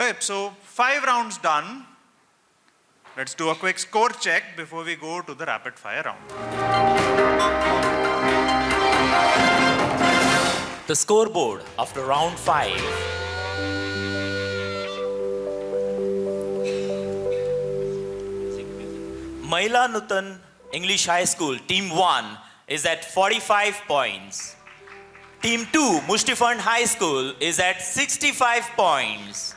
Okay, so 5 rounds done. Let's do a quick score check before we go to the rapid fire round. The scoreboard after round 5. Mahila Nutan English High School, Team 1 is at 45 points. Team 2, Mushtifund High School is at 65 points.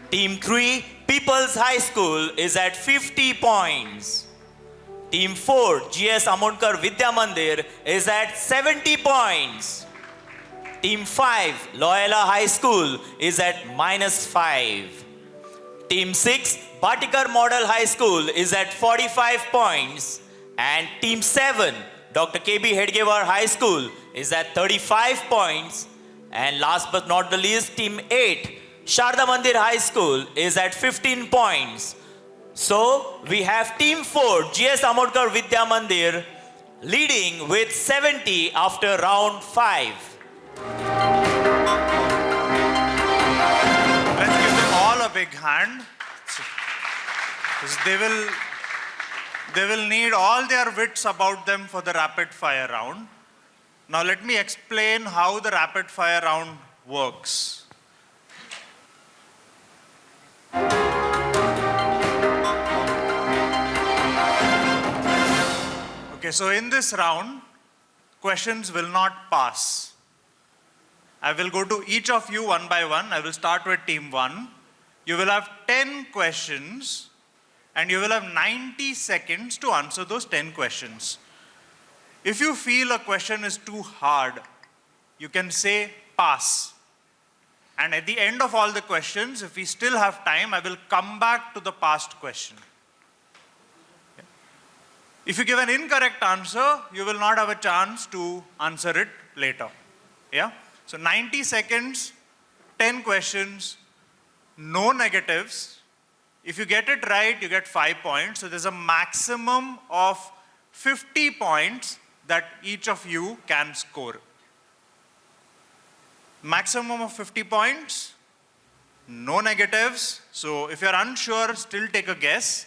Team 3, People's High School is at 50 points. Team 4, GS Amodkar Vidya Mandir is at 70 points. Team 5, Loyola High School is at -5. Team 6, Batikar Model High School is at 45 points. And Team 7, Dr. KB Hedgewar High School is at 35 points. And last but not the least, Team 8, Sharda Mandir High School is at 15 points. So we have Team 4, GS Amodkar Vidya Mandir, leading with 70 after round 5. Let's give them all a big hand. They will need all their wits about them for the rapid fire round. Now let me explain how the rapid fire round works. Okay, so in this round, questions will not pass. I will go to each of you one by one. I will start with Team 1. You will have 10 questions and you will have 90 seconds to answer those 10 questions. If you feel a question is too hard, you can say pass. And at the end of all the questions, if we still have time, I will come back to the past question. If you give an incorrect answer, you will not have a chance to answer it later. Yeah? So 90 seconds, 10 questions, no negatives. If you get it right, you get 5 points. So there's a maximum of 50 points that each of you can score. Maximum of 50 points, no negatives. So if you're unsure, still take a guess.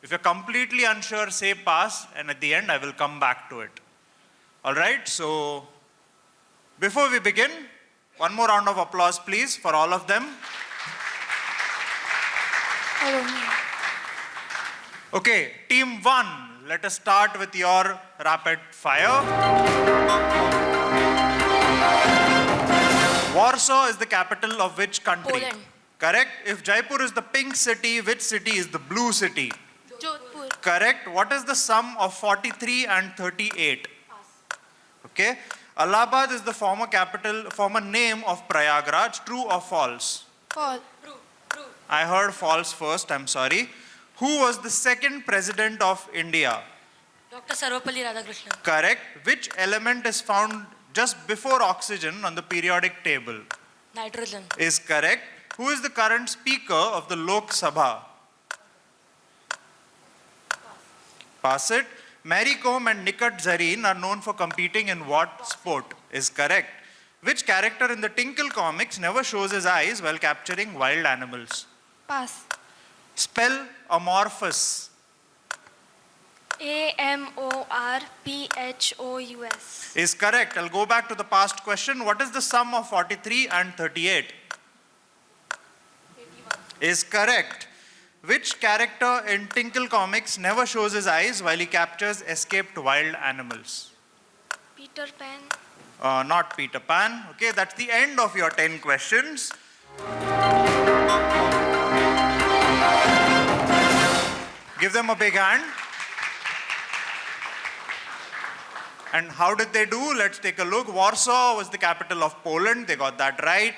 If you're completely unsure, say pass, and at the end, I will come back to it. All right, so before we begin, one more round of applause, please, for all of them. Okay, Team 1, let us start with your rapid fire. Warsaw is the capital of which country? Poland. Correct. If Jaipur is the pink city, which city is the blue city? Jodhpur. Correct. What is the sum of 43 and 38? Okay. Allahabad is the former name of Prayagraj. True or false? False. I heard false first, I'm sorry. Who was the second president of India? Dr. Sarvapalli Radhakrishnan. Correct. Which element is found just before oxygen on the periodic table? Nitrogen. Is correct. Who is the current speaker of the Lok Sabha? Pass it. Mary Kom and Nikat Zareen are known for competing in what sport? Is correct. Which character in the Tinkle comics never shows his eyes while capturing wild animals? Pass. Spell amorphous. AMORPHOUS. Is correct. I'll go back to the past question. What is the sum of 43 and 38? 81. Is correct. Which character in Tinkle comics never shows his eyes while he captures escaped wild animals? Peter Pan. Not Peter Pan. Okay, that's the end of your 10 questions. Give them a big hand. And how did they do? Let's take a look. Warsaw was the capital of Poland. They got that right.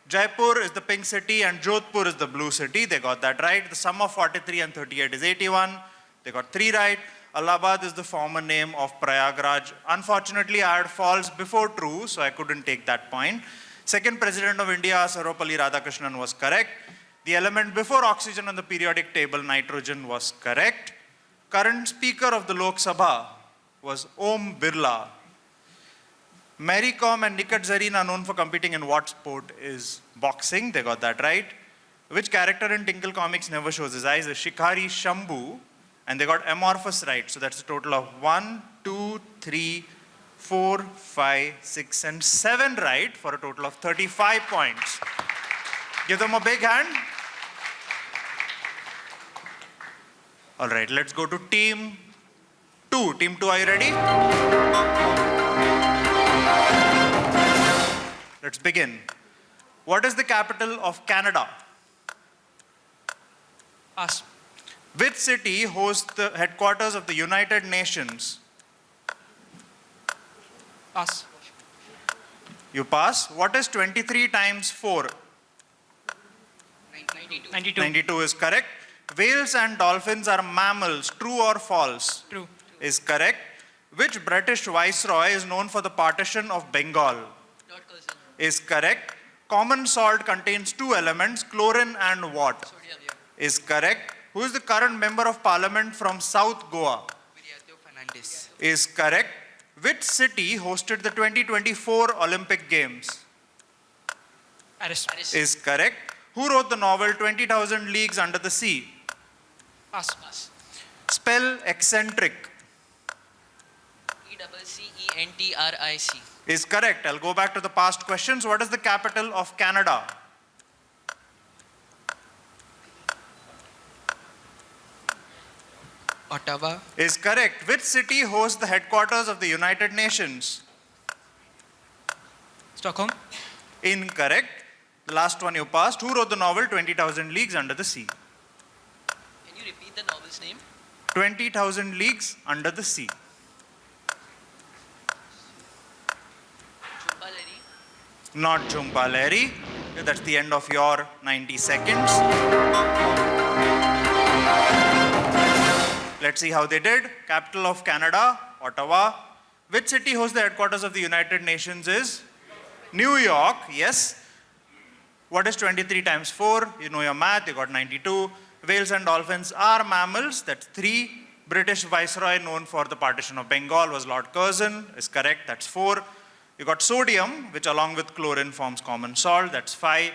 Jaipur is the pink city and Jodhpur is the blue city. They got that right. The sum of 43 and 38 is 81. They got 3 right. Allahabad is the former name of Prayagraj. Unfortunately, I had false before true, so I couldn't take that point. Second President of India, Sarvapalli Radhakrishnan, was correct. The element before oxygen on the periodic table, nitrogen, was correct. Current Speaker of the Lok Sabha was Om Birla. Mary Kom and Nikat Zareen are known for competing in what sport? Is boxing. They got that right. Which character in Tinkle Comics never shows his eyes? Is Shikari Shambhu. And they got amorphous right. So that's a total of 1, 2, 3, 4, 5, 6, and 7 right for a total of 35 points. Give them a big hand. All right, let's go to team 2. Team 2, are you ready? Let's begin. What is the capital of Canada? Pass. Which city hosts the headquarters of the United Nations? Pass. You pass. What is 23 times 4? 92. 92 is correct. Whales and dolphins are mammals. True or false? True. Is correct. Which British viceroy is known for the partition of Bengal? Is correct. Common salt contains 2 elements, chlorine and what? Is correct. Who is the current member of parliament from South Goa? Is correct. Which city hosted the 2024 Olympic Games? Paris. Is correct. Who wrote the novel 20,000 Leagues Under the Sea? Pass. Spell eccentric. ECCENTRIC. Is correct. I'll go back to the past questions. What is the capital of Canada? Ottawa. Is correct. Which city hosts the headquarters of the United Nations? Stockholm. Incorrect. The last one you passed. Who wrote the novel 20,000 Leagues Under the Sea? Can you repeat the novel's name? 20,000 Leagues Under the Sea. Chumpaleri. Not Jhumpa Lahiri. That's the end of your 90 seconds. Let's see how they did. Capital of Canada, Ottawa. Which city hosts the headquarters of the United Nations is? New York, yes. What is 23 times 4? You know your math, you got 92. Whales and dolphins are mammals, that's 3. British viceroy known for the partition of Bengal was Lord Curzon, is correct, that's 4. You got sodium, which along with chlorine forms common salt, that's 5.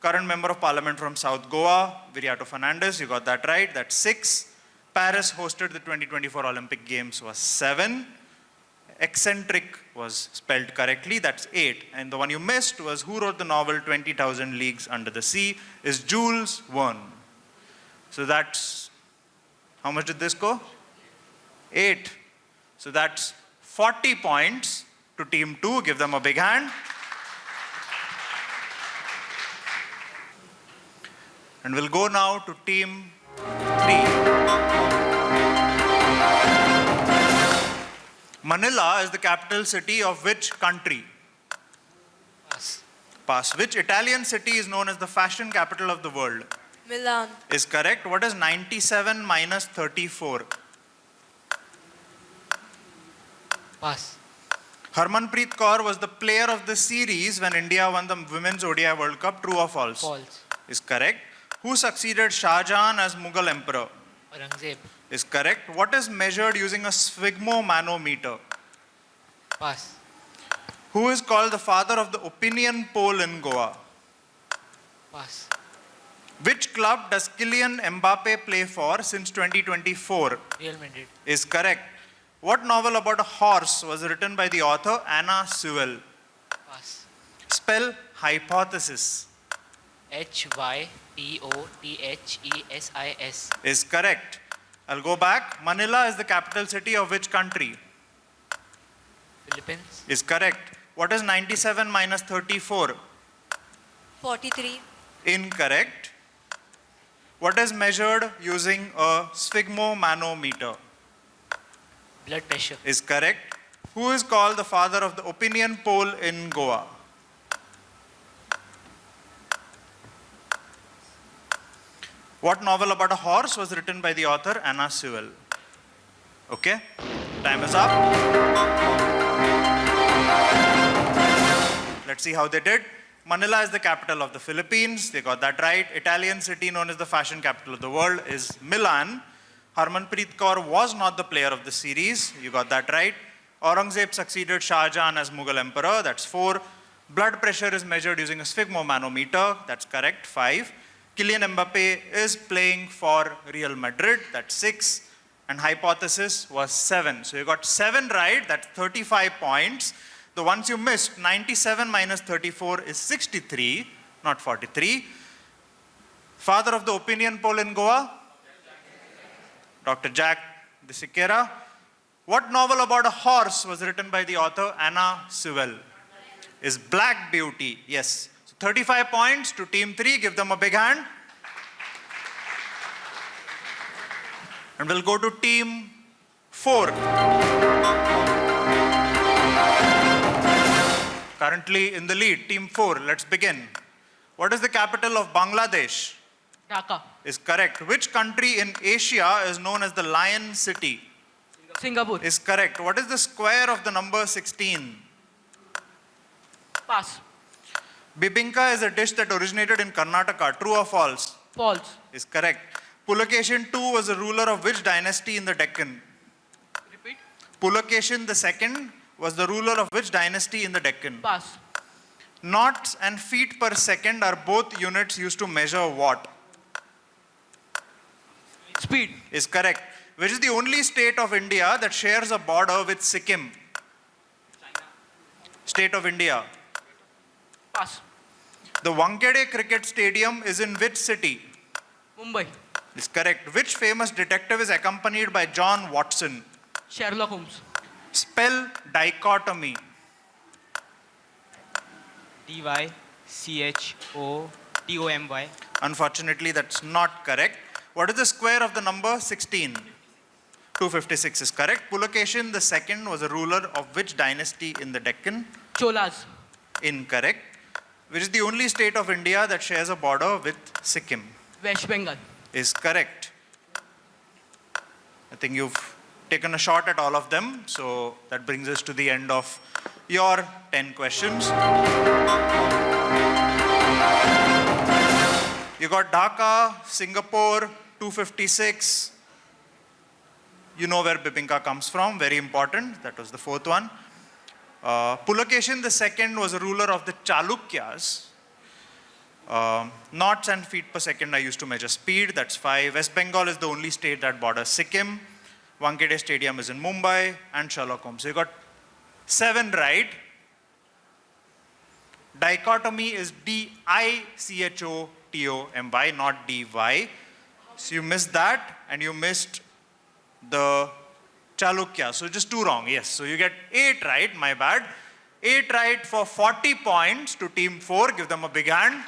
Current member of parliament from South Goa, Viriato Fernandes, you got that right, that's 6. Paris hosted the 2024 Olympic Games was 7. Eccentric was spelled correctly, that's 8. And the one you missed was who wrote the novel 20,000 Leagues Under the Sea is Jules Verne. So that's, how much did this go? 8. So that's 40 points to team 2. Give them a big hand. And we'll go now to team 3. Manila is the capital city of which country? Pass. Pass. Which Italian city is known as the fashion capital of the world? Milan. Is correct. What is 97 minus 34? Pass. Harmanpreet Kaur was the player of the series when India won the Women's ODI World Cup. True or false? False. Is correct. Who succeeded Shah Jahan as Mughal emperor? Aurangzeb. Is correct. What is measured using a sphygmomanometer? Pass. Who is called the father of the opinion poll in Goa? Pass. Which club does Kylian Mbappe play for since 2024? Real Madrid. Is correct. What novel about a horse was written by the author Anna Sewell? Pass. Spell hypothesis. HYPOTHESIS. Is correct. I'll go back. Manila is the capital city of which country? Philippines. Is correct. What is 97 minus 34? 43. Incorrect. What is measured using a sphygmomanometer? Blood pressure. Is correct. Who is called the father of the opinion poll in Goa? What novel about a horse was written by the author Anna Sewell? Okay, time is up. Let's see how they did. Manila is the capital of the Philippines. They got that right. Italian city known as the fashion capital of the world is Milan. Harmanpreet Kaur was not the player of the series. You got that right. Aurangzeb succeeded Shah Jahan as Mughal emperor. That's 4. Blood pressure is measured using a sphygmomanometer. That's correct. 5. Kylian Mbappe is playing for Real Madrid, that's 6. And hypothesis was 7. So you got 7 right, that's 35 points. The ones you missed, 97 minus 34 is 63, not 43. Father of the opinion poll in Goa? Dr. Jack de Siqueira. What novel about a horse was written by the author Anna Sewell? Is Black Beauty? Yes. So 35 points to team 3. Give them a big hand. And we'll go to team 4. Currently in the lead, team 4. Let's begin. What is the capital of Bangladesh? Dhaka. Is correct. Which country in Asia is known as the Lion City? Singapore. Is correct. What is the square of the number 16? Pass. Bibinka is a dish that originated in Karnataka. True or false? False. Is correct. Pulakeshin II was a ruler of which dynasty in the Deccan? Repeat. Pulakeshin II was the ruler of which dynasty in the Deccan? Pass. Knots and feet per second are both units used to measure what? Speed. Is correct. Which is the only state of India that shares a border with Sikkim? State of India. Pass. The Wankhede Cricket Stadium is in which city? Mumbai. Is correct. Which famous detective is accompanied by John Watson? Sherlock Holmes. Spell dichotomy. DYCHOTOMY. Unfortunately, that's not correct. What is the square of the number 16? 256 is correct. Pulakeshin II was a ruler of which dynasty in the Deccan? Cholas. Incorrect. Which is the only state of India that shares a border with Sikkim? West Bengal. Is correct. I think you've taken a shot at all of them. So that brings us to the end of your 10 questions. You got Dhaka, Singapore, 256. You know where Bibinka comes from, very important. That was the 4th one. Pulakeshin II was a ruler of the Chalukyas. Knots and feet per second are used to measure speed, that's 5. West Bengal is the only state that borders Sikkim. Wankhede Stadium is in Mumbai, and Sherlock Holmes. So you got 7 right. Dichotomy is D-I-C-H-O-T-O-M-Y, not D-Y. So you missed that, and you missed the Chalukya. So just 2 wrong, yes. So you get 8 right, my bad. 8 right for 40 points to team 4. Give them a big hand.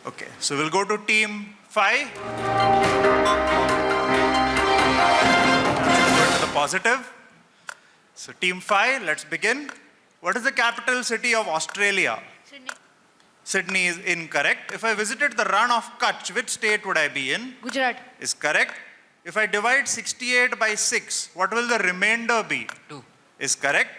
Okay, so we'll go to team 5. Go to the positive. So team 5, let's begin. What is the capital city of Australia? Sydney. Sydney is incorrect. If I visited the run of Kutch, which state would I be in? Gujarat. Is correct. If I divide 68 by 6, what will the remainder be? 2. Is correct.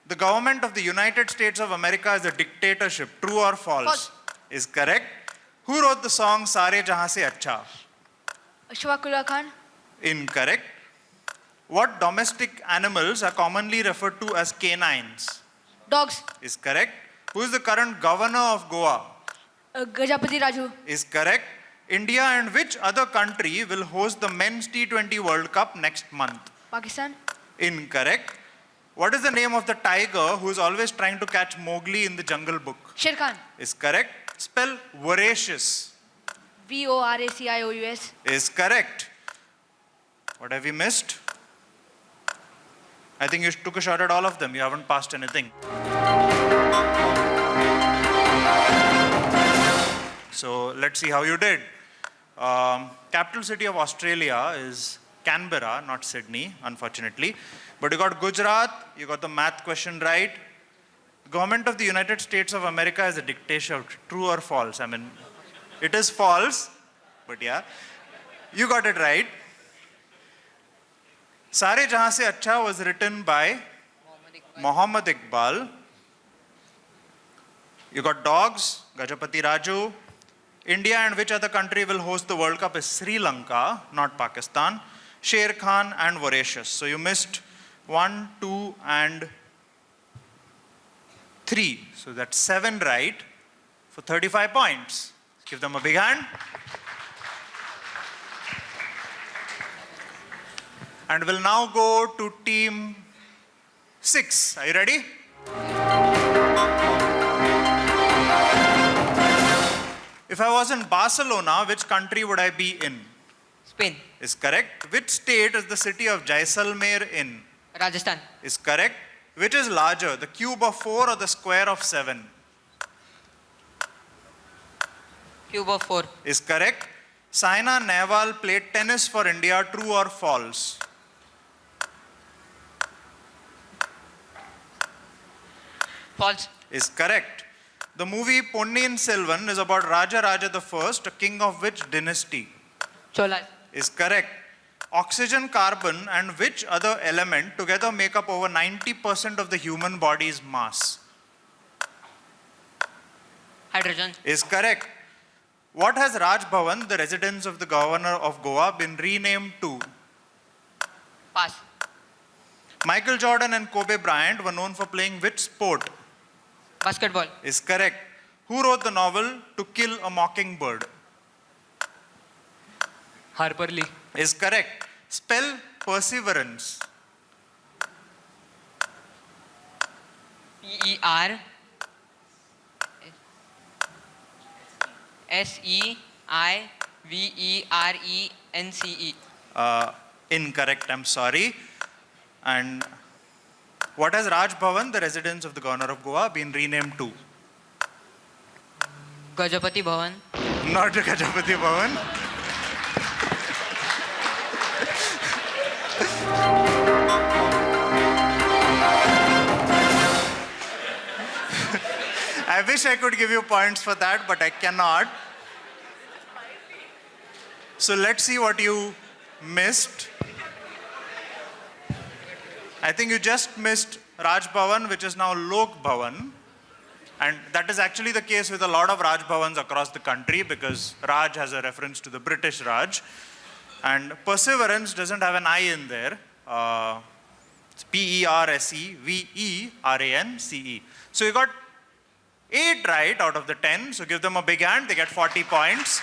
The government of the United States of America is a dictatorship. True or false? False. Is correct. Who wrote the song Sare Jahan Se Acha? Ashfaqullah Khan. Incorrect. What domestic animals are commonly referred to as canines? Dogs. Is correct. Who is the current governor of Goa? Gajapati Raju. Is correct. India and which other country will host the Men's T20 World Cup next month? Pakistan. Incorrect. What is the name of the tiger who is always trying to catch Mowgli in the Jungle Book? Sher Khan. Is correct. Spell voracious. Voracious. Is correct. What have we missed? I think you took a shot at all of them. You haven't passed anything. So let's see how you did. Capital city of Australia is Canberra, not Sydney, unfortunately. But you got Gujarat, you got the math question right. The government of the United States of America is a dictatorship. True or false? I mean, it is false, but yeah. You got it right. Sare Jahan Se Acha was written by Muhammad Iqbal. You got dogs, Gajapati Raju. India and which other country will host the World Cup is Sri Lanka, not Pakistan. Sher Khan and voracious. So you missed 1, 2, and 3. So that's 7 right for 35 points. Give them a big hand. And we'll now go to team 6. Are you ready? If I was in Barcelona, which country would I be in? Spain. Is correct. Which state is the city of Jaisalmer in? Rajasthan. Is correct. Which is larger, the cube of 4 or the square of 7? Cube of 4. Is correct. Saina Nehwal played tennis for India, true or false? False. Is correct. The movie Ponniyin Selvan is about Raja Raja I, a king of which dynasty? Cholas. Is correct. Oxygen, carbon, and which other element together make up over 90% of the human body's mass? Hydrogen. Is correct. What has Raj Bhavan, the residence of the governor of Goa, been renamed to? Pass. Michael Jordan and Kobe Bryant were known for playing which sport? Basketball. Is correct. Who wrote the novel To Kill a Mockingbird? Harper Lee. Is correct. Spell perseverance. Perseverence. Incorrect, I'm sorry. And what has Raj Bhavan, the residence of the governor of Goa, been renamed to? Gajapati Bhavan. Not Gajapati Bhavan. I wish I could give you points for that, but I cannot. So let's see what you missed. I think you just missed Raj Bhavan, which is now Lok Bhavan. And that is actually the case with a lot of Raj Bhavans across the country because Raj has a reference to the British Raj. And perseverance doesn't have an I in there. It's Perseverance. So you got 8 right out of the 10. So give them a big hand. They get 40 points.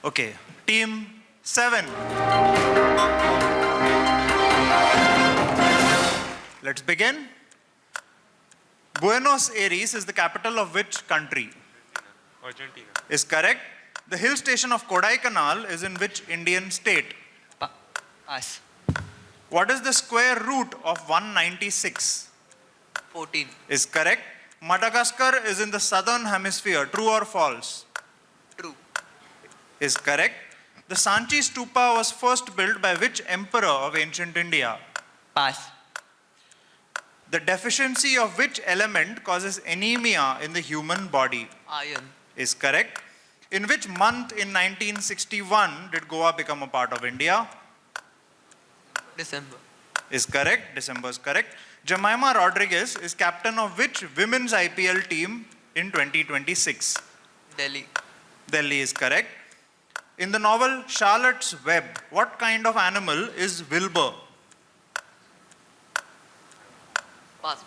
Okay, team 7. Let's begin. Buenos Aires is the capital of which country? Argentina. Is correct. The hill station of Kodaikanal is in which Indian state? Pass. What is the square root of 196? 14. Is correct. Madagascar is in the southern hemisphere. True or false? True. Is correct. The Sanchi Stupa was first built by which emperor of ancient India? Pass. The deficiency of which element causes anemia in the human body? Iron. Is correct. In which month in 1961 did Goa become a part of India? December. Is correct. December is correct. Jemima Rodriguez is captain of which women's IPL team in 2026? Delhi. Delhi is correct. In the novel Charlotte's Web, what kind of animal is Wilbur? Pass.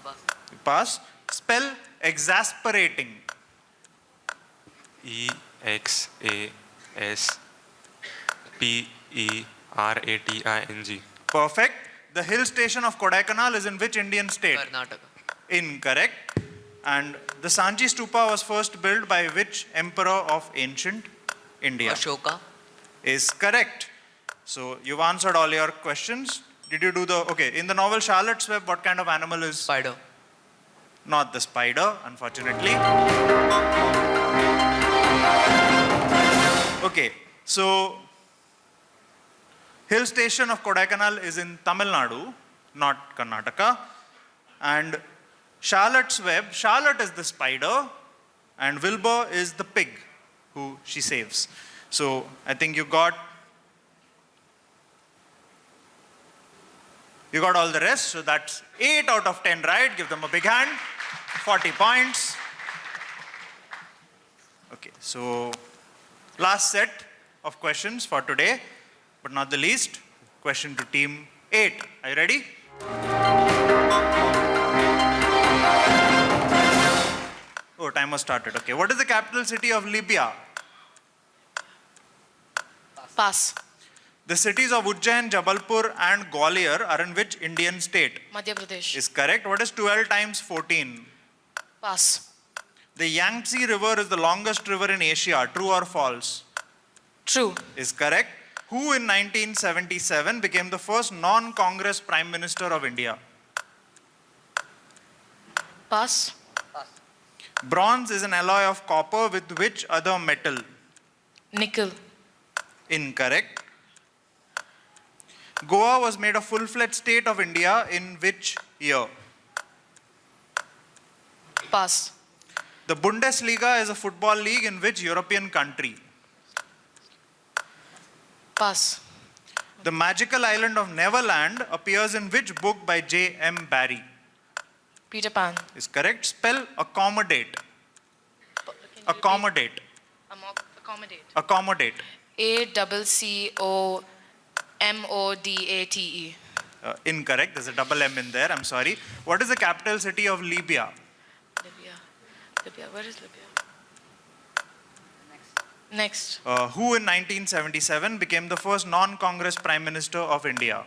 Pass. Spell exasperating. EXASPERATING. Perfect. The hill station of Kodaikanal is in which Indian state? Karnataka. Incorrect. And the Sanchi Stupa was first built by which emperor of ancient India? Ashoka. Is correct. So you've answered all your questions. Did you do the, okay, in the novel Charlotte's Web, what kind of animal is? Spider. Not the spider, unfortunately. Okay, so hill station of Kodaikanal is in Tamil Nadu, not Karnataka. And Charlotte's Web, Charlotte is the spider and Wilbur is the pig who she saves. So I think you got all the rest. So that's 8 out of 10 right. Give them a big hand. 40 points. Okay, so last set of questions for today, but not the least, question to team 8. Are you ready? Oh, timer started. Okay. What is the capital city of Libya? Pass. The cities of Ujjain, Jabalpur, and Gwalior are in which Indian state? Madhya Pradesh. Is correct. What is 12 times 14? Pass. The Yangtze River is the longest river in Asia. True or false? True. Is correct. Who in 1977 became the first non-Congress Prime Minister of India? Pass. Bronze is an alloy of copper with which other metal? Nickel. Incorrect. Goa was made a full-fledged state of India in which year? Pass. The Bundesliga is a football league in which European country? Pass. The magical island of Neverland appears in which book by J.M. Barrie? Peter Pan. Is correct. Spell accommodate. Accommodate. Accommodate. Accommodate. ACCOMODATE. Incorrect. There's a double M in there. I'm sorry. What is the capital city of Libya? Libya. Libya. Where is Libya? Next. Who in 1977 became the first non-Congress Prime Minister of India?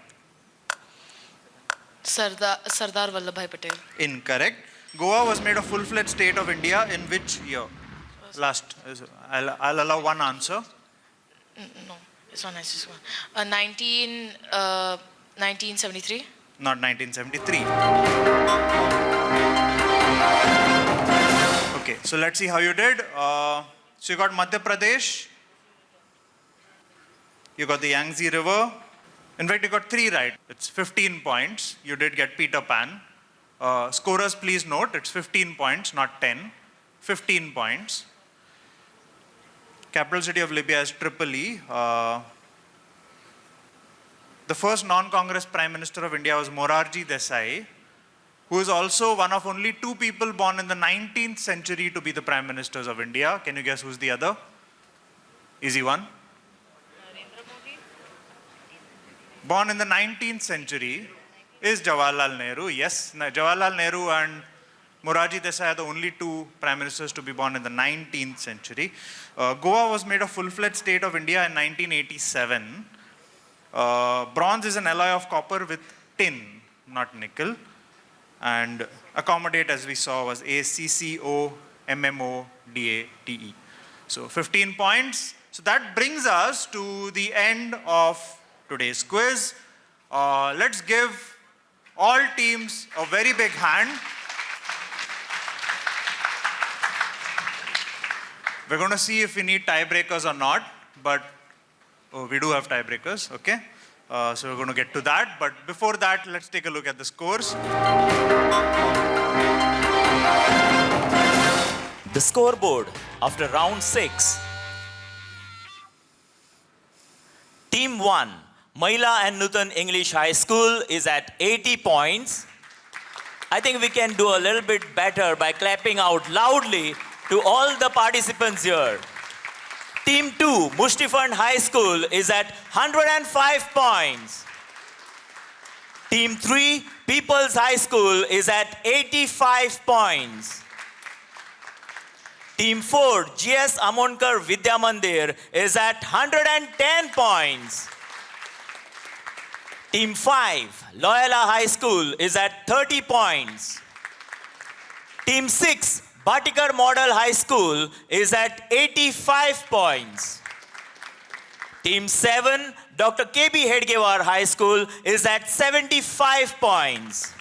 Sardar Vallabhbhai Patel. Incorrect. Goa was made a full-fledged state of India in which year? Last. I'll allow one answer. No, it's not nice. 1973. Not 1973. Okay, so let's see how you did. So you got Madhya Pradesh. You got the Yangtze River. In fact, you got 3 right. It's 15 points. You did get Peter Pan. Scorers, please note, it's 15 points, not 10. 15 points. Capital city of Libya is Tripoli. The first non-Congress Prime Minister of India was Morarji Desai, who is also one of only 2 people born in the 19th century to be the Prime Ministers of India. Can you guess who's the other? Easy one. Born in the 19th century is Jawaharlal Nehru. Yes, Jawaharlal Nehru and Morarji Desai are the only 2 Prime Ministers to be born in the 19th century. Goa was made a full-fledged state of India in 1987. Bronze is an alloy of copper with tin, not nickel. And accommodate, as we saw, was ACCOMMODATE. So 15 points. So that brings us to the end of today's quiz. Let's give all teams a very big hand. We're going to see if we need tiebreakers or not, but we do have tiebreakers, okay? So we're going to get to that, but before that, let's take a look at the scores. The scoreboard after round 6. Team 1, Mahila and Nutan English High School is at 80 points. I think we can do a little bit better by clapping out loudly to all the participants here. Team 2, Mushtifund High School is at 105 points. Team 3, People's High School is at 85 points. Team 4, GS Amonkar Vidya Mandir is at 110 points. Team 5, Loyola High School is at 30 points. Team 6, Batikar Model High School is at 85 points. Team 7, Dr. KB Hedgewar High School is at 75 points.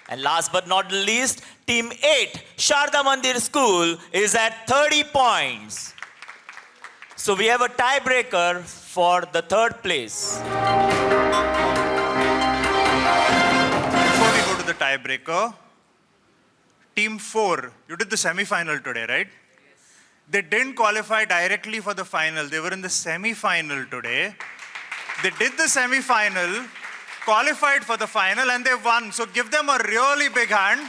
And last but not the least, Team 8, Sharda Mandir School is at 30 points. So we have a tiebreaker for the 3rd place. Before we go to the tiebreaker, Team 4, you did the semi-final today, right? Yes. They didn't qualify directly for the final. They were in the semi-final today. They did the semi-final, qualified for the final, and they won. So give them a really big hand.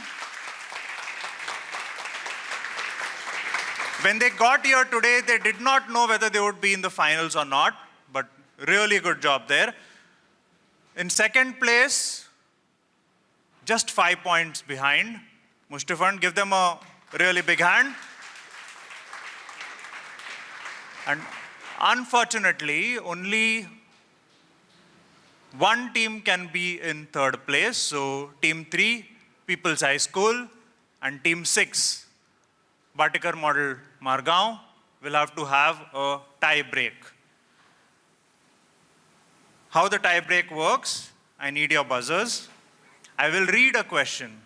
When they got here today, they did not know whether they would be in the finals or not, but really good job there. In 2nd place, just 5 points behind, Mushtifund. Give them a really big hand. And unfortunately, only one team can be in third place. So team 3, People's High School, and team 6, Batikar Model Margaon, will have to have a tie break. How the tie break works, I need your buzzers. I will read a question.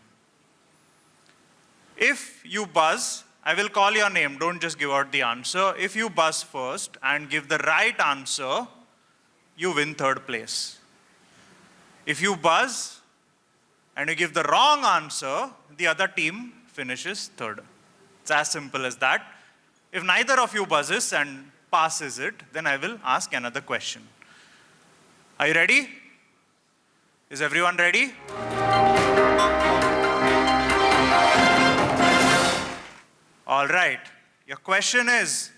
If you buzz, I will call your name, don't just give out the answer. If you buzz first and give the right answer, you win third place. If you buzz and you give the wrong answer, the other team finishes third. It's as simple as that. If neither of you buzzes and passes it, then I will ask another question. Are you ready? Is everyone ready? All right. Your question is,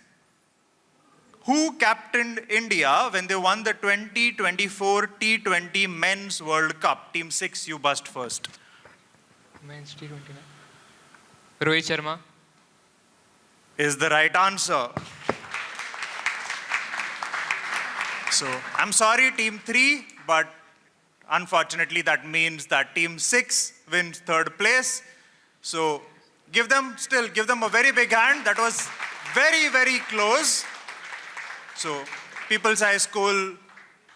who captained India when they won the 2024 T20 Men's World Cup? Team 6, you buzzed first. Men's T20. Rohit Sharma. Is the right answer. So, I'm sorry, Team 3, but unfortunately that means that Team 6 wins third place. So, give them a very big hand. That was very, very close. So, People's High School,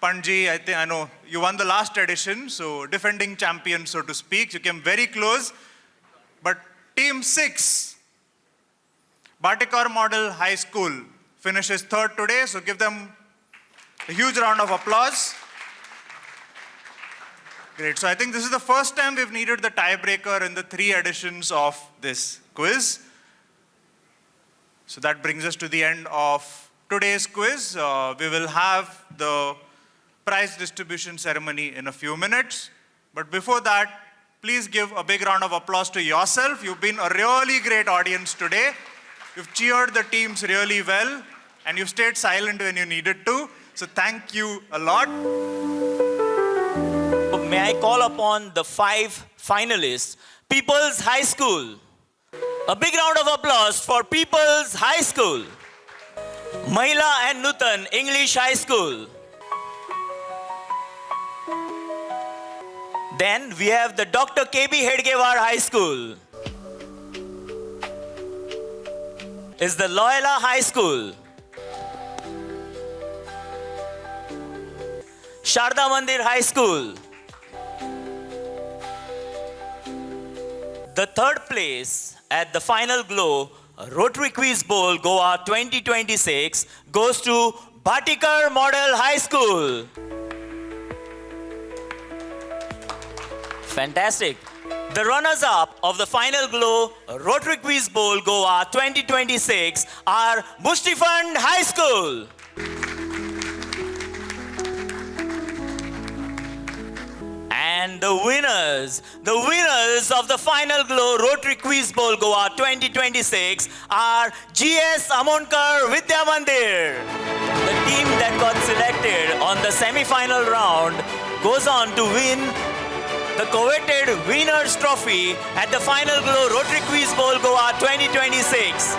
Panaji, I know you won the last edition, so defending champion, so to speak. You came very close. But Team 6, Batikar Model High School, finishes third today, so give them a huge round of applause. Great. So I think this is the first time we've needed the tiebreaker in the 3 editions of this quiz. So that brings us to the end of today's quiz. We will have the prize distribution ceremony in a few minutes. But before that, please give a big round of applause to yourself. You've been a really great audience today. You've cheered the teams really well, and you've stayed silent when you needed to. So thank you a lot. May I call upon the 5 finalists, People's High School. A big round of applause for People's High School. Mahila and Nutan, English High School. Then we have the Dr. K.B. Hedgewar High School. Is the Loyola High School. Sharda Mandir High School. The third place at the final glow, Rotary Quiz Bowl Goa 2026 goes to Batikar Model High School. Fantastic. The runners-up of the final glow, Rotary Quiz Bowl Goa 2026 are Mustifund High School. And the winners of the final glow Rotary Quiz Bowl Goa 2026 are GS Amonkar Vidya Mandir. The team that got selected on the semi-final round goes on to win the coveted winners trophy at the final glow Rotary Quiz Bowl Goa 2026.